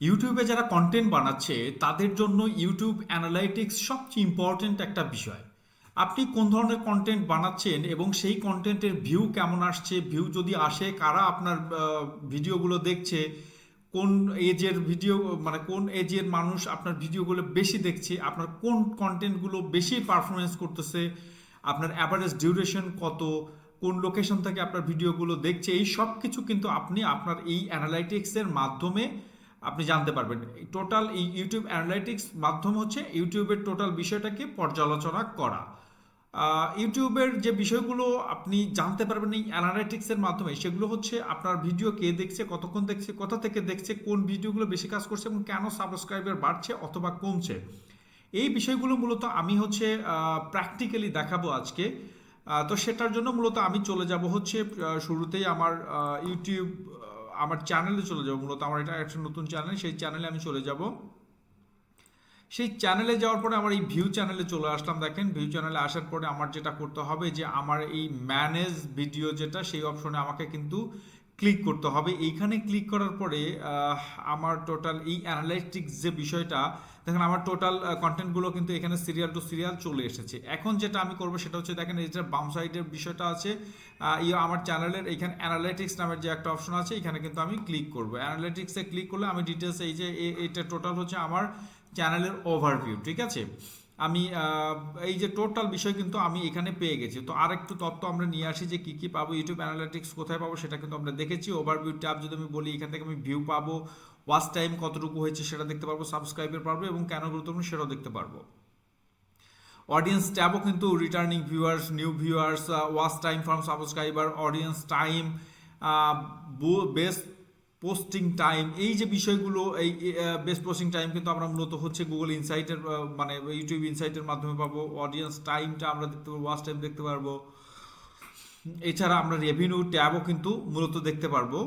ইউটিউবে যারা কন্টেন্ট বানাচ্ছে তাদের জন্য ইউটিউব অ্যানালাইটিক্স সবচেয়ে ইম্পর্ট্যান্ট একটা বিষয়। আপনি কোন ধরনের কন্টেন্ট বানাচ্ছেন এবং সেই কন্টেন্টের ভিউ কেমন আসছে, ভিউ যদি আসে কারা আপনার ভিডিওগুলো দেখছে, কোন এজের ভিডিও, মানে কোন এজের মানুষ আপনার ভিডিওগুলো বেশি দেখছে, আপনার কোন কন্টেন্টগুলো বেশি পারফরমেন্স করতেছে, আপনার অ্যাভারেজ ডিউরেশন কত, কোন লোকেশন থেকে আপনার ভিডিওগুলো দেখছে, এই সব কিছু কিন্তু আপনি আপনার এই অ্যানালাইটিক্সের মাধ্যমে আপনি জানতে পারবেন। টোটাল এই ইউটিউব অ্যানালাইটিক্স মাধ্যম হচ্ছে ইউটিউবের টোটাল বিষয়টাকে পর্যালোচনা করা। ইউটিউবের যে বিষয়গুলো আপনি জানতে পারবেন এই অ্যানালাইটিক্সের মাধ্যমে, সেগুলো হচ্ছে আপনার ভিডিও কে দেখছে, কতক্ষণ দেখছে, কোথা থেকে দেখছে, কোন ভিডিওগুলো বেশি কাজ করছে এবং কেন সাবস্ক্রাইবার বাড়ছে অথবা কমছে। এই বিষয়গুলো মূলত আমি হচ্ছে প্র্যাকটিক্যালি দেখাবো আজকে। তো সেটার জন্য মূলত আমি চলে যাব হচ্ছে শুরুতেই আমার ইউটিউব, আমার চ্যানেলে চলে যাব। মূলত আমার এটা একটা নতুন চ্যানেল, সেই চ্যানেলে আমি চলে যাব। সেই চ্যানেলে যাওয়ার পরে আমার এই ভিউ চ্যানেলে চলে আসলাম। দেখেন ভিউ চ্যানেলে আসার পরে আমার যেটা করতে হবে যে আমার এই ম্যানেজ ভিডিও যেটা, সেই অপশনে আমাকে কিন্তু ক্লিক করতে হবে। এইখানে ক্লিক করার পরে আমার টোটাল এই অ্যানালাইটিক্স যে বিষয়টা, দেখেন আমার টোটাল কন্টেন্টগুলো কিন্তু এখানে সিরিয়াল টু সিরিয়াল চলে এসেছে। এখন যেটা আমি করবো সেটা হচ্ছে, দেখেন এই যে বাম সাইডের বিষয়টা আছে, আমার চ্যানেলের এইখানে অ্যানালাইটিক্স নামের যে একটা অপশন আছে, এখানে কিন্তু আমি ক্লিক করবো। অ্যানালাইটিক্সে ক্লিক করলে আমি ডিটেলস, এই যে এইটা টোটাল হচ্ছে আমার চ্যানেলের ওভারভিউ, ঠিক আছে। আমি এই যে টোটাল বিষয় কিন্তু আমি এখানে পেয়ে গেছি। তো আর একটু তথ্য আমরা নিয়ে আসি যে কী কী পাবো, ইউটিউব অ্যানালিটিক্স কোথায় পাবো সেটা কিন্তু আমরা দেখেছি। ওভারভিউ ট্যাব যদি আমি বলি, এখান থেকে আমি ভিউ পাবো, ওয়াচ টাইম কতটুকু হয়েছে সেটা দেখতে পারবো, সাবস্ক্রাইবার পারবো এবং কেন গুরুত্বপূর্ণ সেটাও দেখতে পারবো। অডিয়েন্স ট্যাবও কিন্তু returning viewers, new viewers, watch time from subscriber, audience time, best posting time, এই যে বিষয়গুলো, এই বেস্ট পোস্টিং টাইম কিন্তু আমরা মূলত হচ্ছে গুগল ইনসাইটের মানে ইউটিউব ইনসাইটের মাধ্যমে পাবো। অডিয়েন্স টাইমটা আমরা দেখতে পারবো, ওয়াচ টাইম দেখতে পারবো। এছাড়া আমরা রেভিনিউ ট্যাবও কিন্তু মূলত দেখতে পারবো।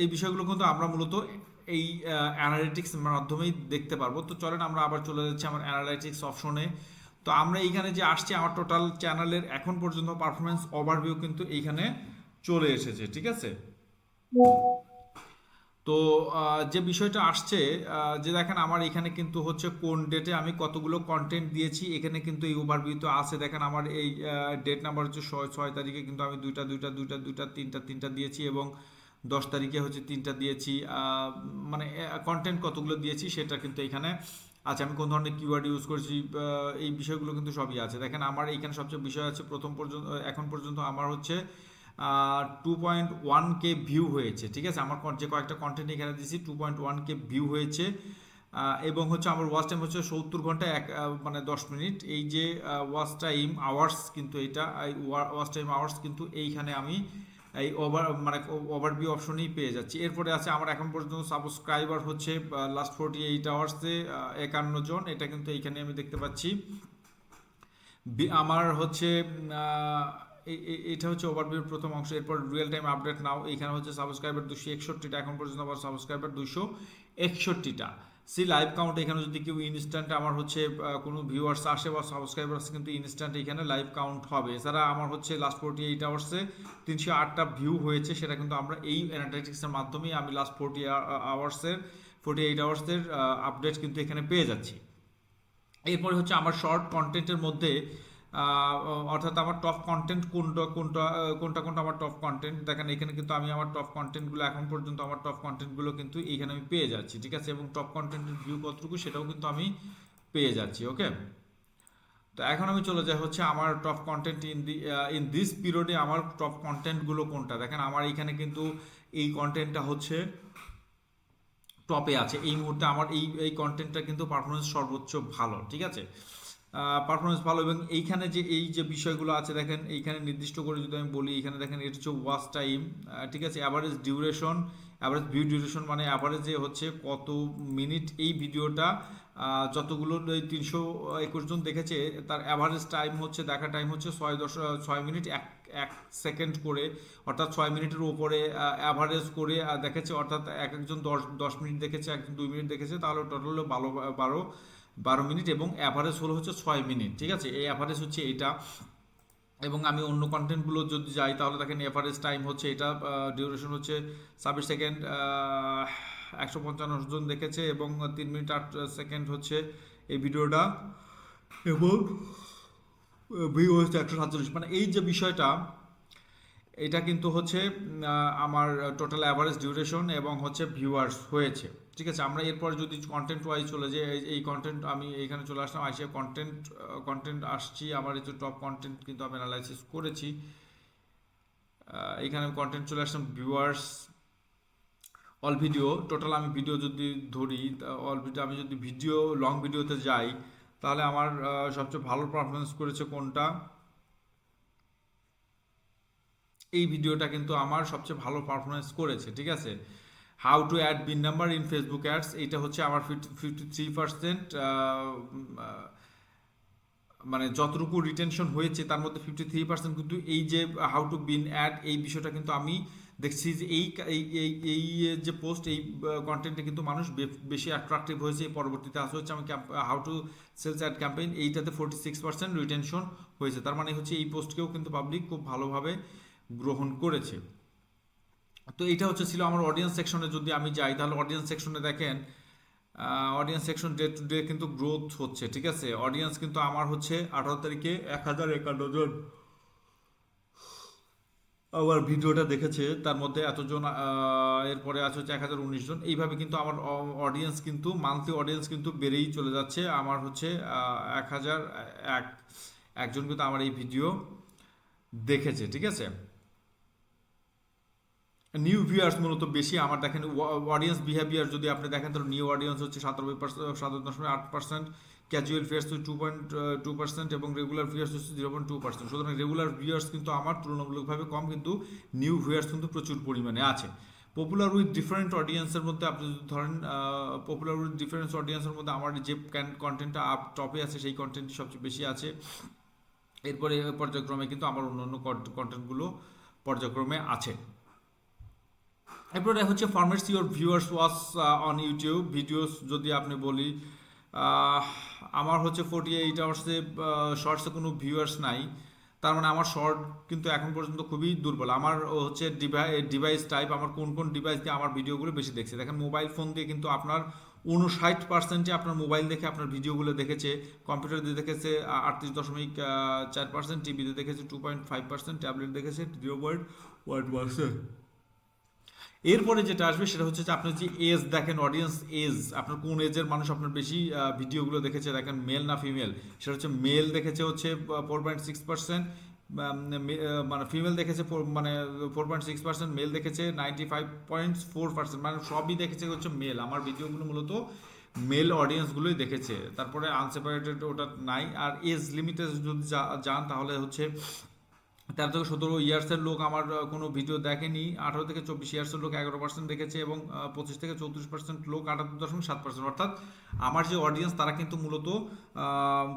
এই বিষয়গুলো কিন্তু আমরা মূলত এই অ্যানালিটিক্স মাধ্যমেই দেখতে পারবো। তো চলেন আমরা আবার চলে যাচ্ছি আমার অ্যানালাইটিক্স অপশনে। তো আমরা এইখানে যে আসছি, আমার টোটাল চ্যানেলের এখন পর্যন্ত পারফরমেন্স ওভারভিউ কিন্তু এইখানে চলে এসেছে, ঠিক আছে। তো যে বিষয়টা আসছে, যে দেখেন আমার এখানে কিন্তু হচ্ছে কোন ডেটে আমি কতগুলো কন্টেন্ট দিয়েছি, এখানে কিন্তু এই ওভারভিউতে আছে। দেখেন আমার এই ডেট নাম্বার হচ্ছে 6 তারিখে কিন্তু আমি দুইটা তিনটা দিয়েছি এবং 10 তারিখে হচ্ছে তিনটা দিয়েছি। মানে কন্টেন্ট কতগুলো দিয়েছি সেটা কিন্তু এখানে আচ্ছা, আমি কোন ধরনের কিওয়ার্ড ইউজ করেছি, এই বিষয়গুলো কিন্তু সবই আছে। দেখেন আমার এইখানে সবচেয়ে বিষয় আছে, প্রথম পর্যন্ত এখন পর্যন্ত আমার হচ্ছে 2.1K ভিউ হয়েছে, ঠিক আছে। আমার যে কয়েকটা কন্টেন্ট এখানে দিয়েছি 2.1K ভিউ হয়েছে। এবং হচ্ছে আমার ওয়াচ টাইম হচ্ছে 70 ঘন্টা মানে 10 মিনিট। এই যে ওয়াচ টাইম আওয়ার্স কিন্তু এটা, এই ওয়াচ টাইম আওয়ার্স কিন্তু এইখানে আমি এই মানে ওভারভিউ অপশনেই পেয়ে যাচ্ছি। এরপরে আছে আমার এখন পর্যন্ত সাবস্ক্রাইবার হচ্ছে লাস্ট 48 আওয়ার্সে 51 জন, এটা কিন্তু এইখানে আমি দেখতে পাচ্ছি। আমার হচ্ছে এটা হচ্ছে ওভারভিউর প্রথম অংশ। এরপর রিয়েল টাইম আপডেট নাও, এখানে হচ্ছে সাবস্ক্রাইবার 261টা, এখন পর্যন্ত আমার সাবস্ক্রাইবার 261টা। সি লাইভ কাউন্ট, এখানে যদি কেউ ইনস্ট্যান্ট আমার হচ্ছে কোনো ভিউয়ার্স আসে বা সাবস্ক্রাইবার আসে, কিন্তু ইনস্ট্যান্ট এখানে লাইভ কাউন্ট হবে। এছাড়া আমার হচ্ছে লাস্ট 48 আওয়ার্সে 308টা ভিউ হয়েছে, সেটা কিন্তু আমরা এই অ্যানালিটিক্সের মাধ্যমেই আমি লাস্ট 48 আওয়ার্সের আপডেট কিন্তু এখানে পেয়ে যাচ্ছি। এরপরে হচ্ছে আমার শর্ট কন্টেন্টের মধ্যে, অর্থাৎ আমার টপ কন্টেন্ট কোনটা আমার টপ কন্টেন্ট, দেখেন এখানে কিন্তু আমি আমার টপ কন্টেন্টগুলো এখন পর্যন্ত আমার টপ কন্টেন্টগুলো কিন্তু এইখানে আমি পেয়ে যাচ্ছি, ঠিক আছে। এবং টপ কন্টেন্টের ভিউ কতটুকু সেটাও কিন্তু আমি পেয়ে যাচ্ছি, ওকে। তো এখন আমি চলে যাই হচ্ছে আমার টপ কন্টেন্ট ইন দিস পিরিয়ডে আমার টপ কন্টেন্টগুলো কোনটা। দেখেন আমার এইখানে কিন্তু এই কন্টেন্টটা হচ্ছে টপে আছে এই মুহূর্তে। আমার এই এই কন্টেন্টটা কিন্তু পারফরমেন্স সর্বোচ্চ ভালো, ঠিক আছে। পারফরমেন্স ভালো। এবং এইখানে যে এই যে বিষয়গুলো আছে, দেখেন এইখানে নির্দিষ্ট করে যদি আমি বলি, এখানে দেখেন এটা হচ্ছে ওয়াচ টাইম, ঠিক আছে। Average duration, average view duration মানে অ্যাভারেজে হচ্ছে কত মিনিট এই ভিডিওটা, যতগুলো 321 জন দেখেছে, তার অ্যাভারেজ টাইম হচ্ছে, দেখা টাইম হচ্ছে 6 মিনিট 1 সেকেন্ড করে, অর্থাৎ 6 মিনিটের উপরে অ্যাভারেজ করে দেখেছে। অর্থাৎ একজন 10 মিনিট দেখেছে, একজন 2 মিনিট দেখেছে, তাহলে টোটাল হলো 12 মিনিট এবং অ্যাভারেজ হলো হচ্ছে 6 মিনিট, ঠিক আছে। এই অ্যাভারেজ হচ্ছে এটা। এবং আমি অন্য কন্টেন্টগুলো যদি যাই, তাহলে দেখেন এভারেজ টাইম হচ্ছে এটা, ডিউরেশন হচ্ছে 26 সেকেন্ড, 155 জন দেখেছে এবং 3 মিনিট 8 সেকেন্ড হচ্ছে এই ভিডিওটা, এবং ভিউ হচ্ছে 147। মানে এই যে বিষয়টা, এটা কিন্তু হচ্ছে আমার টোটাল অ্যাভারেজ ডিউরেশন এবং হচ্ছে ভিউয়ার্স হয়েছে। ঠিক আছে, আমরা এরপর যদি কন্টেন্ট ওয়াইজ চলে যাই, এই কন্টেন্ট আমি এখানে চলে আসলাম, আসে কন্টেন্ট আসছি, আমার এই যে টপ কন্টেন্ট কিন্তু আমি অ্যানালাইসিস করেছি। এখানে কন্টেন্ট চলে আসলাম, ভিউয়ার্স, অল ভিডিও, টোটাল আমি ভিডিও যদি ধরি, অল ভিডিও, আমি যদি ভিডিও লং ভিডিওতে যাই, তাহলে আমার সবচেয়ে ভালো পারফরমেন্স করেছে কোনটা, এই ভিডিওটা কিন্তু আমার সবচেয়ে ভালো পারফরমেন্স করেছে। ঠিক আছে, how to add bin number in Facebook ads, এইটা হচ্ছে আমার 53%, মানে যতটুকু রিটেনশন হয়েছে তার মধ্যে 53% কিন্তু এই যে হাউ টু বিন অ্যাড, এই বিষয়টা কিন্তু আমি দেখছি যে এই এই এই এই যে পোস্ট, এই কন্টেন্টে কিন্তু মানুষ বেশি অ্যাট্রাকটিভ হয়েছে। পরবর্তীতে আসা হচ্ছে আমি how to sales ad campaign, এইটাতে 46% রিটেনশন হয়েছে। তার মানে হচ্ছে এই পোস্টকেও কিন্তু পাবলিক খুব ভালোভাবে গ্রহণ করেছে। তো এইটা হচ্ছে ছিল আমার অডিয়েন্স সেকশনে। যদি আমি যাই তাহলে অডিয়েন্স সেকশনে দেখেন, audience section day to day কিন্তু গ্রোথ হচ্ছে। ঠিক আছে, অডিয়েন্স কিন্তু আমার হচ্ছে 18 তারিখে 1051 জন আমার ভিডিওটা দেখেছে, তার মধ্যে এতজন, এরপরে আছে হচ্ছে 1019 জন। এইভাবে কিন্তু আমার অডিয়েন্স কিন্তু মান্থলি অডিয়েন্স কিন্তু বেড়েই চলে যাচ্ছে। আমার হচ্ছে 1001 একজন কিন্তু আমার এই ভিডিও দেখেছে। ঠিক আছে, নিউ ভিউয়ার্স মূলত বেশি আমার। দেখেন অডিয়েন্স বিহেভিয়ার যদি আপনি দেখেন, তাহলে নিউ অডিয়েন্স হচ্ছে 97.8%, ক্যাজুয়াল ভিউয়ার্স হচ্ছে 2.2% এবং রেগুলার ভিউয়ার্স হচ্ছে 0.2%। সুতরাং রেগুলার ভিউয়ার্স কিন্তু আমার তুলনামূলকভাবে কম, কিন্তু নিউ ভিউয়ার্স কিন্তু প্রচুর পরিমাণে আছে। পপুলার উইথ ডিফারেন্ট অডিয়েন্সের মধ্যে আপনি যদি ধরেন, পপুলার উইথ ডিফারেন্ট অডিয়েন্সের মধ্যে আমার যে কন্টেন্টটা আপ টপে আছে সেই কন্টেন্টটি সবচেয়ে বেশি আছে। এরপরে পর্যায়ক্রমে কিন্তু আমার অন্য কন্টেন্টগুলো পর্যায়ক্রমে আছে। এরপরে হচ্ছে formats your viewers watch on YouTube videos. যদি আপনি বলি, আহ, আমার হচ্ছে 48 আওয়ার্সে শর্টসে কোনো ভিউয়ার্স নাই। তার মানে আমার শর্ট কিন্তু এখন পর্যন্ত খুবই দুর্বল। আমার হচ্ছে ডিভাইস টাইপ, আমার কোন কোন ডিভাইস দিয়ে আমার ভিডিওগুলো বেশি দেখছে। দেখেন মোবাইল ফোন দিয়ে কিন্তু আপনার 59%-এ আপনার মোবাইল দেখে আপনার ভিডিওগুলো দেখেছে, কম্পিউটার দিয়ে দেখেছে 38.4%, টিভিতে দেখেছে 2.5%, ট্যাবলেট দেখেছে 0.1%। এরপরে যেটা আসবে সেটা হচ্ছে যে আপনার যে এজ দেখেন, অডিয়েন্স এজ, আপনার কোন এজের মানুষ আপনার বেশি ভিডিওগুলো দেখেছে, দেখেন মেল না ফিমেল, সেটা হচ্ছে মেল দেখেছে হচ্ছে 4.6%, মানে ফিমেল দেখেছে মানে 4.6%, মেল দেখেছে 95.4%, মানে সবই দেখেছে হচ্ছে মেল। আমার ভিডিওগুলো মূলত মেল অডিয়েন্সগুলোই দেখেছে। তারপরে আনসেপারেটেড ওটা নাই। আর এজ লিমিটে যদি যান তাহলে হচ্ছে 13 থেকে 17 ইয়ার্সের লোক আমার কোনো ভিডিও দেখেনি। 18 থেকে 24 ইয়ার্সের লোক 11% দেখেছে এবং 25 থেকে 34% লোক 78.7%। অর্থাৎ আমার যে অডিয়েন্স তারা কিন্তু মূলত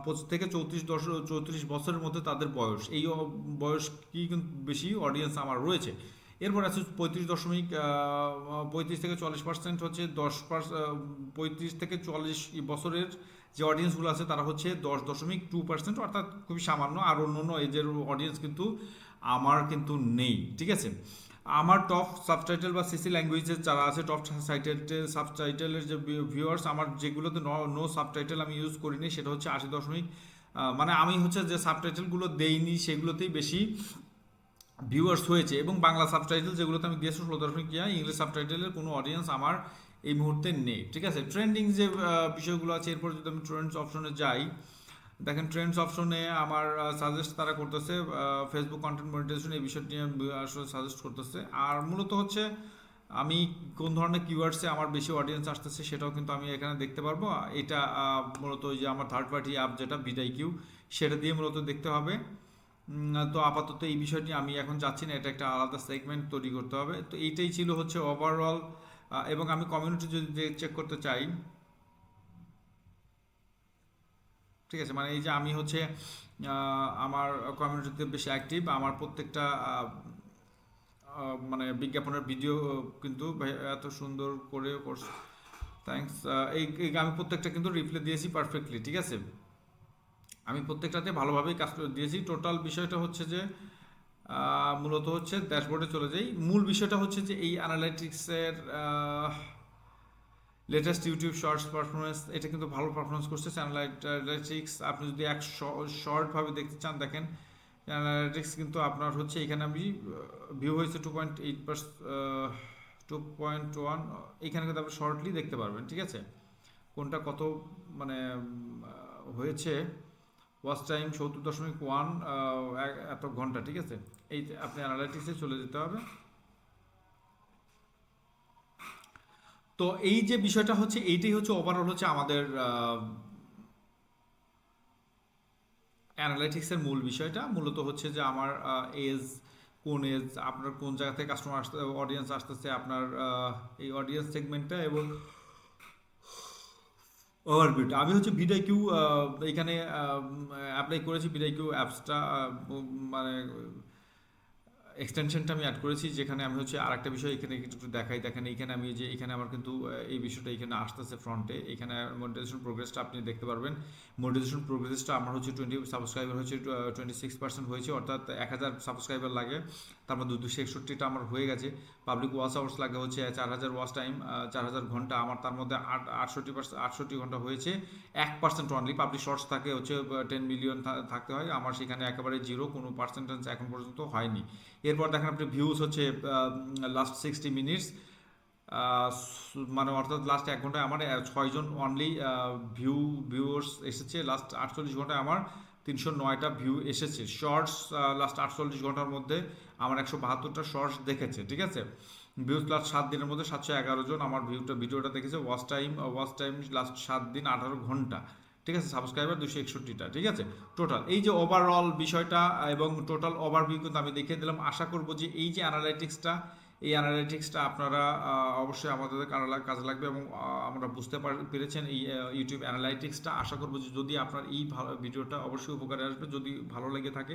25 থেকে 34 বছরের মধ্যে তাদের বয়স, এই বয়স কি কিন্তু বেশি অডিয়েন্স আমার রয়েছে। এরপর আছে 35 থেকে 40% হচ্ছে 35 থেকে 40 বছরের যে অডিয়েন্সগুলো আছে তারা হচ্ছে 10.2%, অর্থাৎ খুবই সামান্য। আর অন্য অন্য এজের অডিয়েন্স কিন্তু আমার কিন্তু নেই। ঠিক আছে, আমার টপ সাবটাইটেল বা সিসি ল্যাঙ্গুয়েজের যারা আছে, টপ সাবটাইটেলের যে ভিউয়ার্স, আমার যেগুলোতে নো সাবটাইটেল আমি ইউজ করিনি সেটা হচ্ছে 80 দশমিক, মানে আমি হচ্ছে যে সাবটাইটেলগুলো দেইনি সেগুলোতেই বেশি ভিউয়ার্স হয়েছে। এবং বাংলা সাবটাইটেল যেগুলোতে আমি দিয়েছি 16 দশমিক, ইংলিশ সাবটাইটেলের কোনো অডিয়েন্স আমার এই মুহূর্তে নেই। ঠিক আছে, ট্রেন্ডিং যে বিষয়গুলো আছে, এরপর যদি আমি ট্রেন্ডস অপশনে যাই, দেখেন ট্রেন্ডস অপশনে আমার সাজেস্ট তারা করতেছে ফেসবুক কন্টেন্ট মনিটাইজেশন, এই বিষয়টি আসলে সাজেস্ট করতেছে। আর মূলত হচ্ছে আমি কোন ধরনের কিওয়ার্ডসে আমার বেশি অডিয়েন্স আসতেছে সেটাও কিন্তু আমি এখানে দেখতে পারবো। এটা মূলত ওই যে আমার থার্ড পার্টি অ্যাপ যেটা ভিডিআইকিউ, সেটা দিয়ে মূলত দেখতে হবে। তো আপাতত এই বিষয়টি আমি এখন যাচ্ছি না, এটা একটা আলাদা সেগমেন্ট তৈরি করতে হবে। তো এইটাই ছিল হচ্ছে ওভারঅল। এবং আমি কমিউনিটি যদি চেক করতে চাই, ঠিক আছে, মানে এই যে আমি হচ্ছে আমার কমিউনিটিতে বেশি অ্যাক্টিভ, আমার প্রত্যেকটা মানে বিজ্ঞাপনের ভিডিও কিন্তু এত সুন্দর করে করছে, থ্যাংকস। আমি প্রত্যেকটা কিন্তু রিপ্লাই দিয়েছি পারফেক্টলি। ঠিক আছে, আমি প্রত্যেকটাতে ভালোভাবেই কাজ করে দিয়েছি। টোটাল বিষয়টা হচ্ছে যে মূলত হচ্ছে ড্যাশবোর্ডে চলে যাই। মূল বিষয়টা হচ্ছে যে এই অ্যানালাইটিক্সের লেটেস্ট ইউটিউব শর্টস পারফরমেন্স, এটা কিন্তু ভালো পারফরমেন্স করছে। চ্যানেল অ্যানালাইটিক্স আপনি যদি এক শর্টভাবে দেখতে চান দেখেন, অ্যানালাইটিক্স কিন্তু আপনার হচ্ছে এখানে আমি ভিউ হয়েছে 2.8%, 2.1, এখানে কিন্তু আপনি শর্টলি দেখতে পারবেন, ঠিক আছে, কোনটা কত মানে হয়েছে। ওয়াচ টাইম 70.1 এত ঘন্টা, ঠিক আছে। এই আপনি অ্যানালাইটিক্সে চলে যেতে হবে। তো এই যে বিষয়টা হচ্ছে, এইটাই হচ্ছে ওভারঅল হচ্ছে আমাদের অ্যানালাইটিক্সের মূল বিষয়টা। মূলত হচ্ছে যে আমার এজ, কোন এজ, আপনার কোন জায়গা থেকে কাস্টমার আসতে, অডিয়েন্স আসতেছে, আপনার এই অডিয়েন্স সেগমেন্টটা এবং ওভারভিউটা। আমি হচ্ছে ভিডিআইকিউ এখানে অ্যাপ্লাই করেছি। ভিডিআইকিউ অ্যাপসটা মানে এক্সটেনশনটা আমি অ্যাড করেছি, যেখানে আমি হচ্ছে আরেকটা বিষয় এখানে একটু একটু দেখাই। দেখেন এইখানে আমি যে এখানে আমার কিন্তু এই বিষয়টা এখানে আসতেছে ফ্রন্টে। এখানে মনিটাইজেশন প্রোগ্রেসটা আপনি দেখতে পারবেন। মনিটাইজেশন প্রোগ্রেসটা আমার হচ্ছে 20 সাবস্ক্রাইবার হচ্ছে 26% হয়েছে, অর্থাৎ 1000 সাবস্ক্রাইবার লাগে, তার মধ্যে 261টা আমার হয়ে গেছে। পাবলিক ওয়াচ আওয়ার্স লাগে হচ্ছে 4000 ওয়াচ টাইম, 4000 ঘন্টা, আমার তার মধ্যে 68 ঘন্টা হয়েছে। 1% অনলি পাবলিক শর্টস থাকে হচ্ছে 10 মিলিয়ন থাকতে হয়, আমার সেখানে একেবারে জিরো, কোনো পার্সেন্টেজ এখন পর্যন্ত হয়নি। এরপর দেখেন আপনি ভিউজ হচ্ছে লাস্ট 60 মিনিটস, মানে অর্থাৎ লাস্ট 1 ঘন্টায় আমার 6 জন অনলি ভিউয়ার্স এসেছে। লাস্ট 48 ঘন্টায় আমার 309টা ভিউ এসেছে। শর্টস লাস্ট 48 ঘন্টার মধ্যে আমার 172টা শর্টস দেখেছে, ঠিক আছে। ভিউজ লাস্ট 7 দিনের মধ্যে 711 জন আমার ভিডিওটা দেখেছে। ওয়াচ টাইম লাস্ট 7 দিন 18 ঘন্টা, ঠিক আছে। সাবস্ক্রাইবার 261টা, ঠিক আছে। টোটাল এই যে ওভারঅল বিষয়টা এবং টোটাল ওভারভিউ কিন্তু আমি দেখিয়ে দিলাম। আশা করব যে এই যে অ্যানালাইটিক্সটা আপনারা অবশ্যই আমাদের কাজে লাগবে এবং আমরা বুঝতে পেরেছেন এই ইউটিউব অ্যানালাইটিক্সটা। আশা করব যে যদি আপনার এই ভিডিওটা অবশ্যই উপকারে আসবে, যদি ভালো লেগে থাকে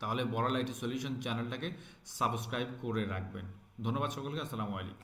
তাহলে বড়াল আইটি সলিউশন চ্যানেলটাকে সাবস্ক্রাইব করে রাখবেন। ধন্যবাদ সকলকে, আসসালামু আলাইকুম।